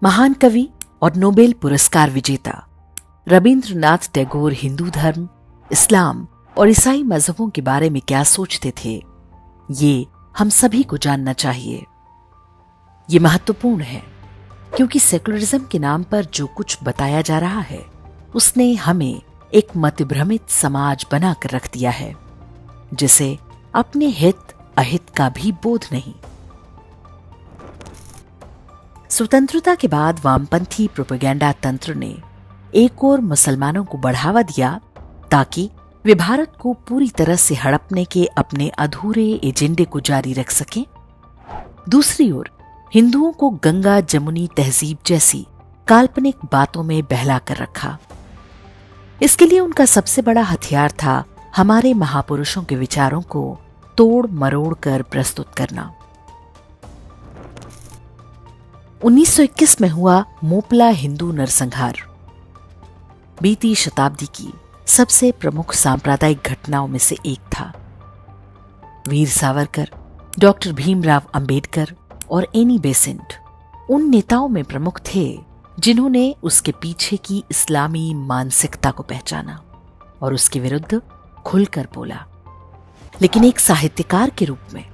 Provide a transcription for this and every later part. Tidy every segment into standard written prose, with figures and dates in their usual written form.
महान कवि और नोबेल पुरस्कार विजेता रविंद्रनाथ टैगोर हिंदू धर्म, इस्लाम और ईसाई मजहबों के बारे में क्या सोचते थे, ये हम सभी को जानना चाहिए। ये महत्वपूर्ण है क्योंकि सेकुलरिज्म के नाम पर जो कुछ बताया जा रहा है उसने हमें एक मतभ्रमित समाज बनाकर रख दिया है, जिसे अपने हित अहित का भी बोध नहीं। स्वतंत्रता के बाद वामपंथी प्रोपेगेंडा तंत्र ने एक और मुसलमानों को बढ़ावा दिया ताकि वे भारत को पूरी तरह से हड़पने के अपने अधूरे एजेंडे को जारी रख सकें। दूसरी ओर हिंदुओं को गंगा जमुनी तहजीब जैसी काल्पनिक बातों में बहला कर रखा। इसके लिए उनका सबसे बड़ा हथियार था हमारे महापुरुषों के विचारों को तोड़ मरोड़ कर प्रस्तुत करना। 1921 में हुआ मोपला हिंदू नरसंहार बीती शताब्दी की सबसे प्रमुख सांप्रदायिक घटनाओं में से एक था। वीर सावरकर, डॉक्टर भीमराव अंबेडकर और एनी बेसेंट उन नेताओं में प्रमुख थे जिन्होंने उसके पीछे की इस्लामी मानसिकता को पहचाना और उसके विरुद्ध खुलकर बोला। लेकिन एक साहित्यकार के रूप में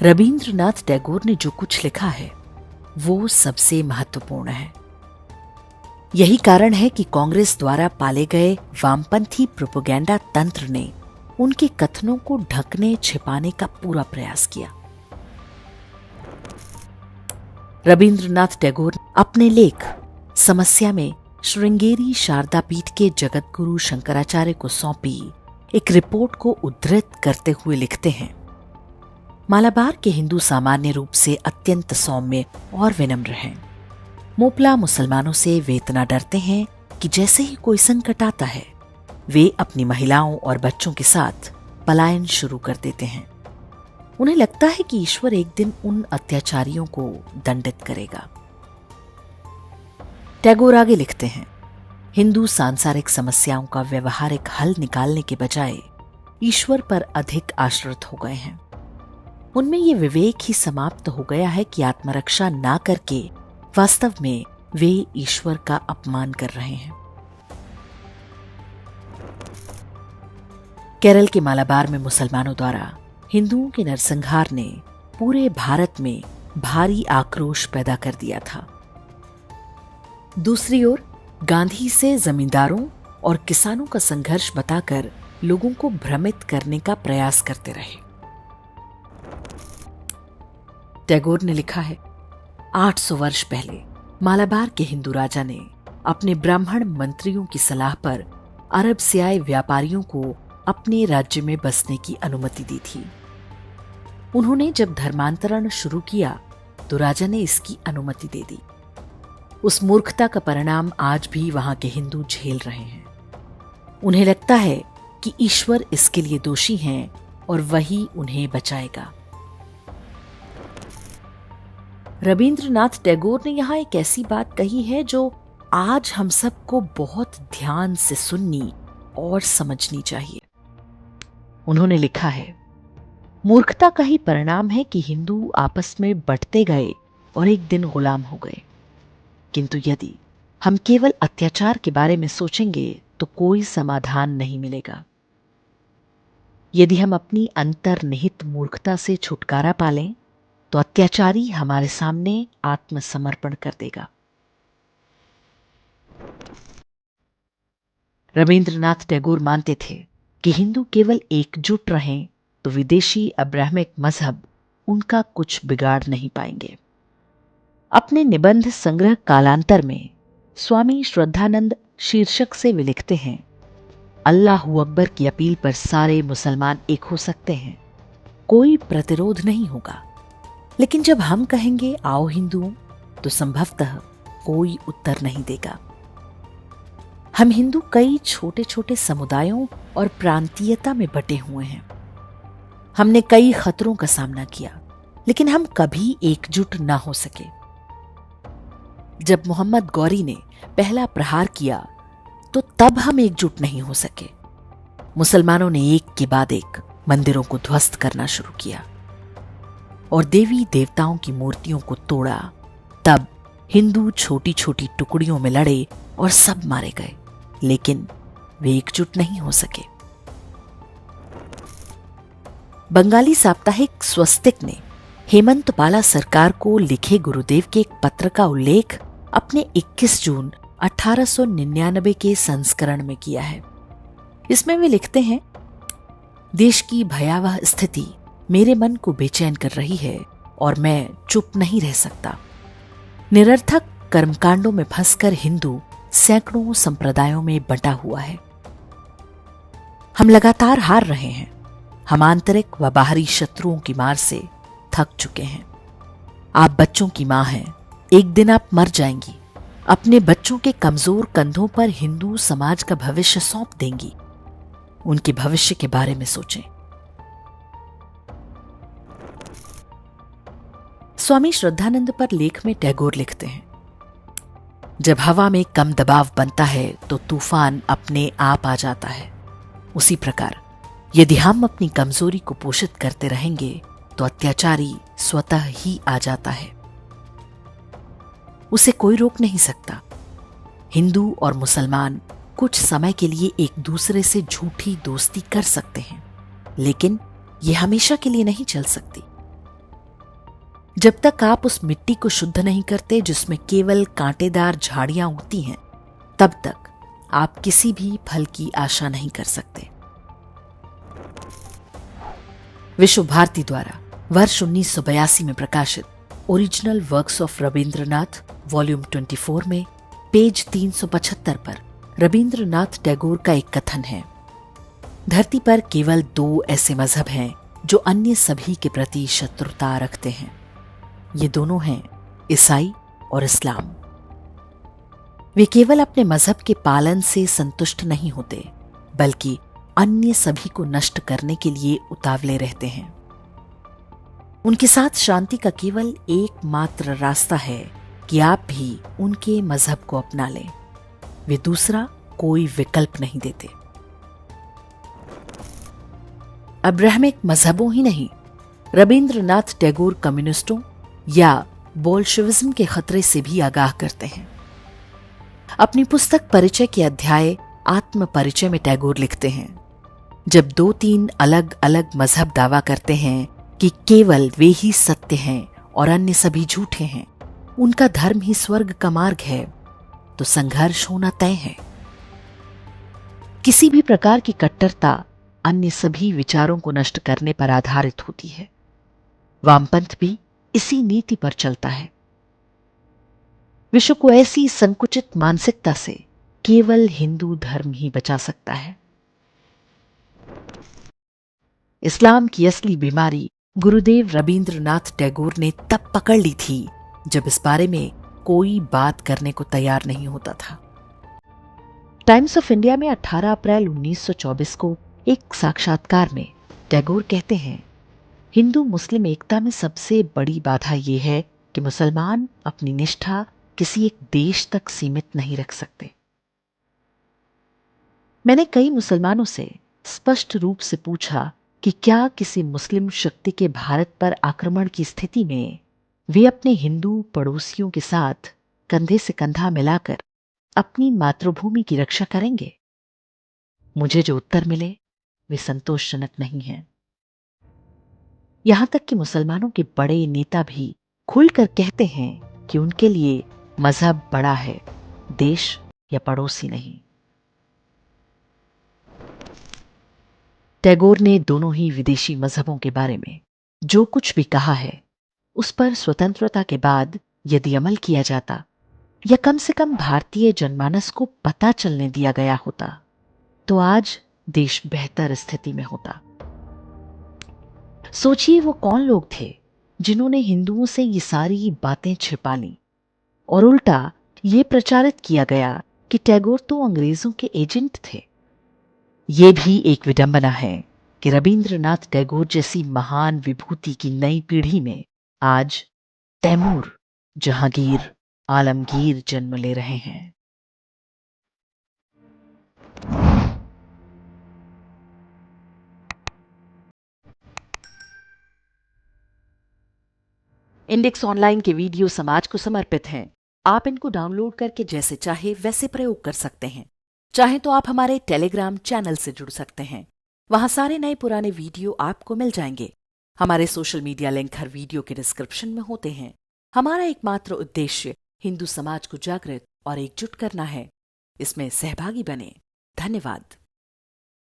रविंद्रनाथ टैगोर ने जो कुछ लिखा है वो सबसे महत्वपूर्ण है। यही कारण है कि कांग्रेस द्वारा पाले गए वामपंथी प्रोपेगेंडा तंत्र ने उनके कथनों को ढकने छिपाने का पूरा प्रयास किया। रविंद्रनाथ टैगोर अपने लेख समस्या में श्रृंगेरी शारदा पीठ के जगतगुरु शंकराचार्य को सौंपी एक रिपोर्ट को उद्धृत करते हुए लिखते हैं, मालाबार के हिंदू सामान्य रूप से अत्यंत सौम्य और विनम्र हैं। मोपला मुसलमानों से वे इतना डरते हैं कि जैसे ही कोई संकट आता है वे अपनी महिलाओं और बच्चों के साथ पलायन शुरू कर देते हैं। उन्हें लगता है कि ईश्वर एक दिन उन अत्याचारियों को दंडित करेगा। टैगोर आगे लिखते हैं, हिंदू सांसारिक समस्याओं का व्यवहारिक हल निकालने के बजाय ईश्वर पर अधिक आश्रित हो गए हैं। उनमें यह विवेक ही समाप्त हो गया है कि आत्मरक्षा ना करके वास्तव में वे ईश्वर का अपमान कर रहे हैं। केरल के मालाबार में मुसलमानों द्वारा हिंदुओं के नरसंहार ने पूरे भारत में भारी आक्रोश पैदा कर दिया था। दूसरी ओर गांधी से जमींदारों और किसानों का संघर्ष बताकर लोगों को भ्रमित करने का प्रयास करते रहे। टैगोर ने लिखा है, 800 वर्ष पहले मालाबार के हिंदू राजा ने अपने ब्राह्मण मंत्रियों की सलाह पर अरब से आए व्यापारियों को अपने राज्य में बसने की अनुमति दी थी। उन्होंने जब धर्मांतरण शुरू किया तो राजा ने इसकी अनुमति दे दी। उस मूर्खता का परिणाम आज भी वहां के हिंदू झेल रहे हैं। उन्हें लगता है कि ईश्वर इसके लिए दोषी हैं और वही उन्हें बचाएगा। रविंद्रनाथ टैगोर ने यहां एक ऐसी बात कही है जो आज हम सबको बहुत ध्यान से सुननी और समझनी चाहिए। उन्होंने लिखा है, मूर्खता का ही परिणाम है कि हिंदू आपस में बंटते गए और एक दिन गुलाम हो गए। किंतु यदि हम केवल अत्याचार के बारे में सोचेंगे तो कोई समाधान नहीं मिलेगा। यदि हम अपनी अंतर्निहित मूर्खता से छुटकारा पालें तो अत्याचारी हमारे सामने आत्मसमर्पण कर देगा। रविंद्रनाथ टैगोर मानते थे कि हिंदू केवल एकजुट रहें तो विदेशी अब्राह्मिक मजहब उनका कुछ बिगाड़ नहीं पाएंगे। अपने निबंध संग्रह कालांतर में स्वामी श्रद्धानंद शीर्षक से वे लिखते हैं, अल्लाहू अकबर की अपील पर सारे मुसलमान एक हो सकते हैं, कोई प्रतिरोध नहीं होगा। लेकिन जब हम कहेंगे आओ हिंदुओं, तो संभवतः कोई उत्तर नहीं देगा। हम हिंदू कई छोटे छोटे समुदायों और प्रांतीयता में बटे हुए हैं। हमने कई खतरों का सामना किया, लेकिन हम कभी एकजुट ना हो सके। जब मोहम्मद गौरी ने पहला प्रहार किया तो तब हम एकजुट नहीं हो सके। मुसलमानों ने एक के बाद एक मंदिरों को ध्वस्त करना शुरू किया और देवी देवताओं की मूर्तियों को तोड़ा। तब हिंदू छोटी छोटी टुकड़ियों में लड़े और सब मारे गए, लेकिन वे एकजुट नहीं हो सके। बंगाली साप्ताहिक स्वस्तिक ने हेमंतपाला सरकार को लिखे गुरुदेव के एक पत्र का उल्लेख अपने 21 जून 1899 के संस्करण में किया है। इसमें वे लिखते हैं, देश की भयावह स्थिति मेरे मन को बेचैन कर रही है और मैं चुप नहीं रह सकता। निरर्थक कर्मकांडों में फंसकर हिंदू सैकड़ों संप्रदायों में बंटा हुआ है। हम लगातार हार रहे हैं। हम आंतरिक व बाहरी शत्रुओं की मार से थक चुके हैं। आप बच्चों की मां हैं, एक दिन आप मर जाएंगी। अपने बच्चों के कमजोर कंधों पर हिंदू समाज का भविष्य सौंप देंगी। उनके भविष्य के बारे में सोचें। स्वामी श्रद्धानंद पर लेख में टैगोर लिखते हैं, जब हवा में कम दबाव बनता है तो तूफान अपने आप आ जाता है। उसी प्रकार यदि हम अपनी कमजोरी को पोषित करते रहेंगे तो अत्याचारी स्वतः ही आ जाता है। उसे कोई रोक नहीं सकता। हिंदू और मुसलमान कुछ समय के लिए एक दूसरे से झूठी दोस्ती कर सकते हैं, लेकिन यह हमेशा के लिए नहीं चल सकती। जब तक आप उस मिट्टी को शुद्ध नहीं करते जिसमें केवल कांटेदार झाड़ियां उगती हैं, तब तक आप किसी भी फल की आशा नहीं कर सकते। विश्व भारती द्वारा वर्ष 1982 में प्रकाशित original works of Rabindranath volume 24 में पेज 375 पर रविंद्रनाथ टैगोर का एक कथन है, धरती पर केवल 2 ऐसे मजहब हैं जो अन्य सभी के प्रति शत्रुता रखते हैं। ये दोनों हैं ईसाई और इस्लाम। वे केवल अपने मजहब के पालन से संतुष्ट नहीं होते, बल्कि अन्य सभी को नष्ट करने के लिए उतावले रहते हैं। उनके साथ शांति का केवल एकमात्र रास्ता है कि आप भी उनके मजहब को अपना लें। वे दूसरा कोई विकल्प नहीं देते। अब्राहमिक मजहबों ही नहीं, रविंद्रनाथ टैगोर कम्युनिस्टों या बोल्शेविज्म के खतरे से भी आगाह करते हैं। अपनी पुस्तक परिचय के अध्याय आत्म परिचय में टैगोर लिखते हैं, जब 2-3 अलग अलग मजहब दावा करते हैं कि केवल वे ही सत्य हैं और अन्य सभी झूठे हैं, उनका धर्म ही स्वर्ग का मार्ग है, तो संघर्ष होना तय है। किसी भी प्रकार की कट्टरता अन्य सभी विचारों को नष्ट करने पर आधारित होती है। वामपंथ भी इसी नीति पर चलता है। विश्व को ऐसी संकुचित मानसिकता से केवल हिंदू धर्म ही बचा सकता है। इस्लाम की असली बीमारी गुरुदेव रविंद्रनाथ टैगोर ने तब पकड़ ली थी जब इस बारे में कोई बात करने को तैयार नहीं होता था। टाइम्स ऑफ इंडिया में 18 अप्रैल 1924 को एक साक्षात्कार में टैगोर कहते हैं, हिंदू मुस्लिम एकता में सबसे बड़ी बाधा यह है कि मुसलमान अपनी निष्ठा किसी एक देश तक सीमित नहीं रख सकते। मैंने कई मुसलमानों से स्पष्ट रूप से पूछा कि क्या किसी मुस्लिम शक्ति के भारत पर आक्रमण की स्थिति में वे अपने हिंदू पड़ोसियों के साथ कंधे से कंधा मिलाकर अपनी मातृभूमि की रक्षा करेंगे? मुझे जो उत्तर मिले वे संतोषजनक नहीं हैं। यहां तक कि मुसलमानों के बड़े नेता भी खुलकर कहते हैं कि उनके लिए मजहब बड़ा है, देश या पड़ोसी नहीं। टैगोर ने दोनों ही विदेशी मजहबों के बारे में जो कुछ भी कहा है, उस पर स्वतंत्रता के बाद यदि अमल किया जाता या कम से कम भारतीय जनमानस को पता चलने दिया गया होता, तो आज देश बेहतर स्थिति में होता। सोचिए वो कौन लोग थे जिन्होंने हिंदुओं से ये सारी बातें छिपा ली और उल्टा ये प्रचारित किया गया कि टैगोर तो अंग्रेजों के एजेंट थे। ये भी एक विडंबना है कि रविंद्रनाथ टैगोर जैसी महान विभूति की नई पीढ़ी में आज तैमूर, जहांगीर, आलमगीर जन्म ले रहे हैं। इंडेक्स ऑनलाइन के वीडियो समाज को समर्पित हैं। आप इनको डाउनलोड करके जैसे चाहे वैसे प्रयोग कर सकते हैं। चाहे तो आप हमारे टेलीग्राम चैनल से जुड़ सकते हैं, वहां सारे नए पुराने वीडियो आपको मिल जाएंगे। हमारे सोशल मीडिया लिंक हर वीडियो के डिस्क्रिप्शन में होते हैं। हमारा एकमात्र उद्देश्य हिंदू समाज को जागृत और एकजुट करना है। इसमें सहभागी बने। धन्यवाद।